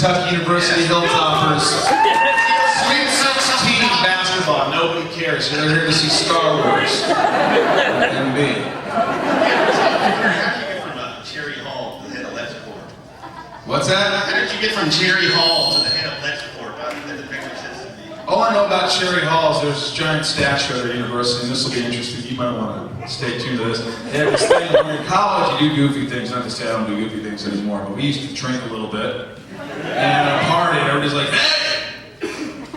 Kentucky University Hilltoppers. Sweet 16 basketball. Nobody cares. They're here to see Star Wars. And me. What's that? How did you get from Cherry Hall to the head of Lexport? The picture says to me. All I know about Cherry Halls, there's this giant statue at our university, and this will be interesting. You might want to stay tuned to this. They have this thing, when you're in college, you do goofy things. Not to say I don't do goofy things anymore, but we used to drink a little bit. And at a party, everybody's like, hey,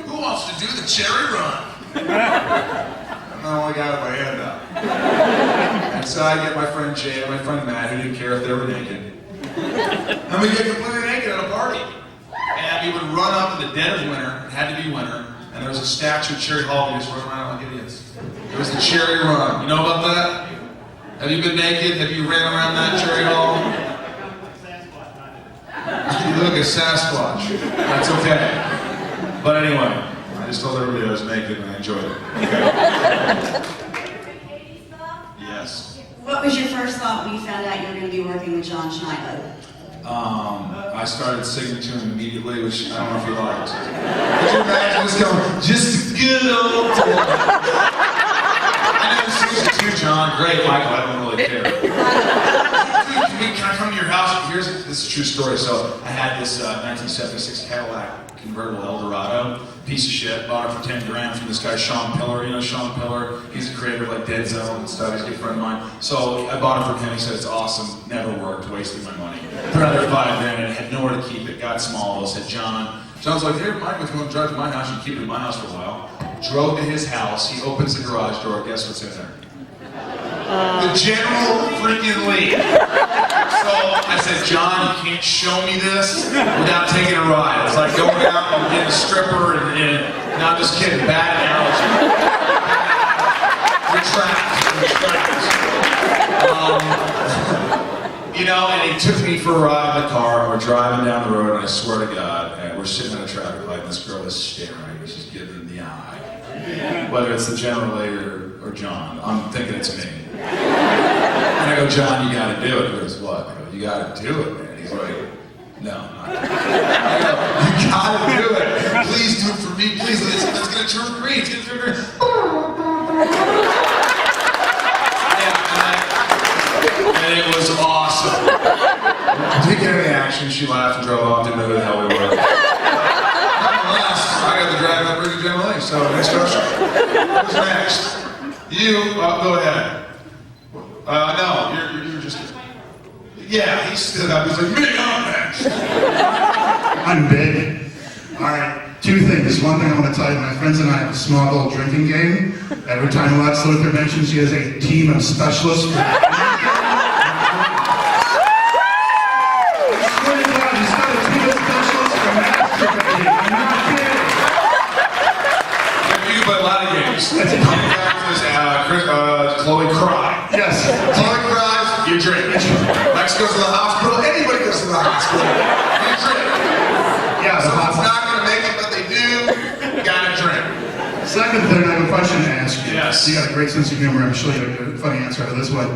who wants to do the cherry run? I'm the only guy with my hand up. And so I get my friend Jay and my friend Matt, who didn't care if they were naked. And we get completely naked at a party. And we would run up in the dead of winter, it had to be winter, and there was a statue at Cherry Hall, we just run around like idiots. It was the Cherry Run. You know about that? Have you been naked? Have you ran around that Cherry Hall? You look like a Sasquatch. That's okay. But anyway, I just told everybody I was naked and I enjoyed it. Okay. Yes. What was your first thought when you found out you were going to be working with John Schneider? I started singing to him immediately, which I don't know if he liked. Could you imagine this going, just a good old time? I never sing to you, John. Great, Michael, I don't really care. Dude, can I come to your house? This is a true story. So I had this 1976 Cadillac convertible Eldorado, piece of shit, bought it for 10 grand from this guy Sean Pillar. You know Sean Pillar? He's a creator of like Dead Zone and stuff. He's a good friend of mine. So I bought it from him. He said it's awesome. Never worked. Wasted my money. For another 5 grand, and I had nowhere to keep it. Got small. I said John's like, here, Mike, if you want to drive to my house, you can keep it in my house for a while. Drove to his house. He opens the garage door. Guess what's in there? The General freaking Lee. So I said, John, you can't show me this without taking a ride. It's like going out and getting a stripper and no, I'm just kidding, bad analogy. You know, and he took me for a ride in the car, and we're driving down the road, and I swear to God, and we're sitting at a traffic light, and this girl is staring, and she's giving him the eye. Whether it's the General Lee or John, I'm thinking it's me. And I go, John, you gotta do it. He goes, what? I go, you gotta do it, man. He's like, no, not I go, you gotta do it. Please do it for me, please. It's gonna turn green. It's gonna turn green. And it was awesome. Didn't get any action. She laughed and drove off. Didn't know who the hell we were. Nonetheless, I got to drive that bridge General Lee. So next question. Who's next? You. Go ahead. No, you're just. Yeah, he stood up. He's like, me, I'm next. I'm big. All right. 2 things. One thing I want to tell you, my friends and I have a small little drinking game. Every time Lex Luthor mentions he has a team of specialists. Chloe cry. Yes. Chloe cries, you drink. Lex goes to the hospital, anybody goes to the hospital. You drink. Yeah, Someone's not going to make it, but they do, gotta drink. Second thing, I have a question to ask you. Yes. You got a great sense of humor, I'm sure you have a funny answer to this one.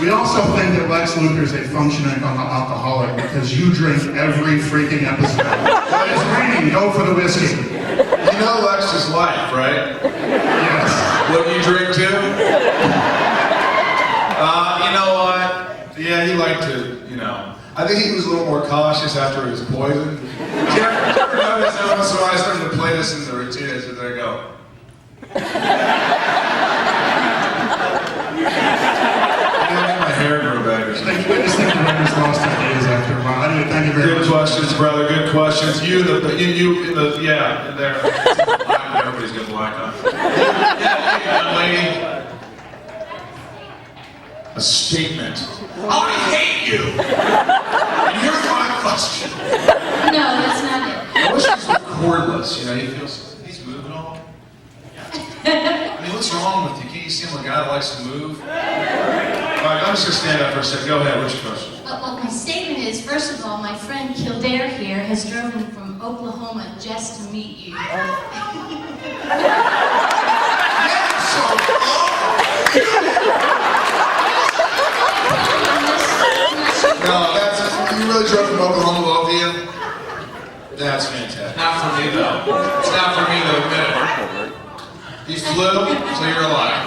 We also think that Lex Luthor is a functioning alcoholic because you drink every freaking episode. When it's raining, go for the whiskey. You know Lex's life, right? Yes. What do you drink too? You know what? Yeah, he liked to, you know. I think he was a little more cautious after he was poisoned. Did you ever notice every once in a while I started to play this in the routine as there I go. My hair grew back or something. I just think the records lost ideas after a while. Anyway, thank you very much. Good questions, brother. Good questions. Yeah, in there. Everybody's got black on. Yeah, lady. A statement. I hate you. And here's my question. No, that's not it. I wish this was cordless. You know, he feels he's moving all. I mean, what's wrong with you? Can't you see him a guy that likes to move? All right, I'm just gonna stand up for a second. Go ahead. What's your question? Well, my statement is, first of all, my friend Kildare here has driven from Oklahoma just to meet you. No, you really drove from Oklahoma, both of you? That's fantastic. Not for me though. It's not for me to admit it. He flew, so you're alive.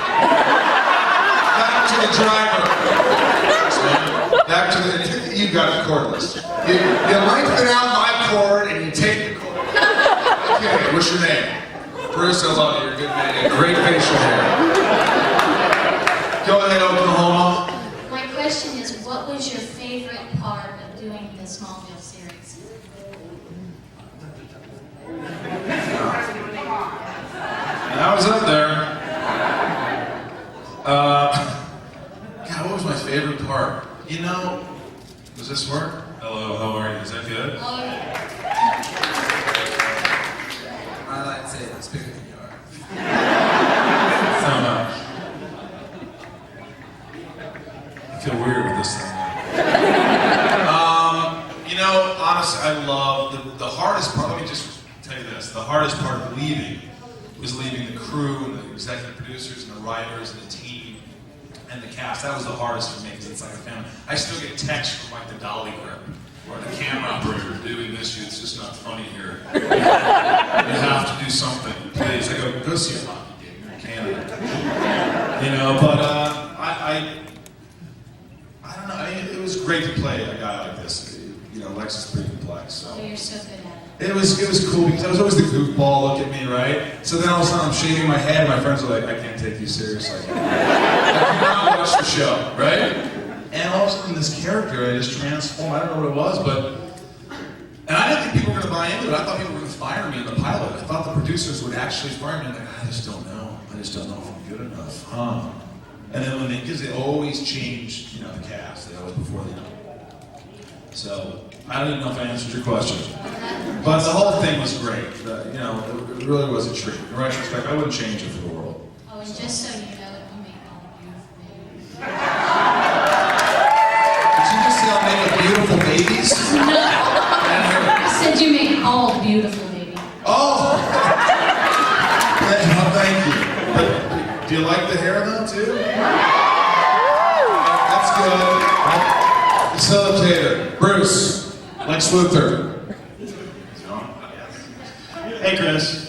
Back to the driver. Back to the. You got the cordless. You lengthen out my cord and you take the cord. Okay, what's your name? Bruce, I love you. You're a good man. You have great facial hair. Go ahead, Oklahoma. My question is, what was your favorite part of doing the Smallville series? I was up there. God, what was my favorite part? You know, does this work? Hello, how are you? Is that good? Oh, yeah. I like to say it's bigger than you are. So much. I feel weird with this thing. You know, honestly, I love the hardest part. Let me just tell you this: the hardest part of leaving was leaving the crew and the executive producers and the writers and the team and the cast. That was the hardest for me because it's like a family. I still get texts from like the dolly grip or the camera operator doing this. It's just not funny here. You have to do something, please. I go see a hockey game. You're in Canada, you know. But I don't know. I mean, it was great to play a guy like this. You know, Lex is pretty complex. So. Oh, you're so good at it. It was cool because I was always the goofball, look at me, right? So then all of a sudden I'm shaving my head and my friends are like, I can't take you seriously. I cannot watch the show, right? And all of a sudden this character, I just transformed. I don't know what it was, and I didn't think people were going to buy into it. I thought people were going to fire me in the pilot. I thought the producers would actually fire me. I'm like, I just don't know. I just don't know if I'm good enough, huh? And then because they always changed, you know, the cast. They always before they know. So I don't even know if I answered your question, but the whole thing was great. You know, it really was a treat. In retrospect, I wouldn't change it for the world. Oh, and just so you know, you make all beautiful babies. Did you just say I'll make beautiful babies? No, I said you make all beautiful babies. Oh, thank you. But, do you like the hair though too? That's good. Facilitator, Bruce, Lex Luthor. Hey, Chris.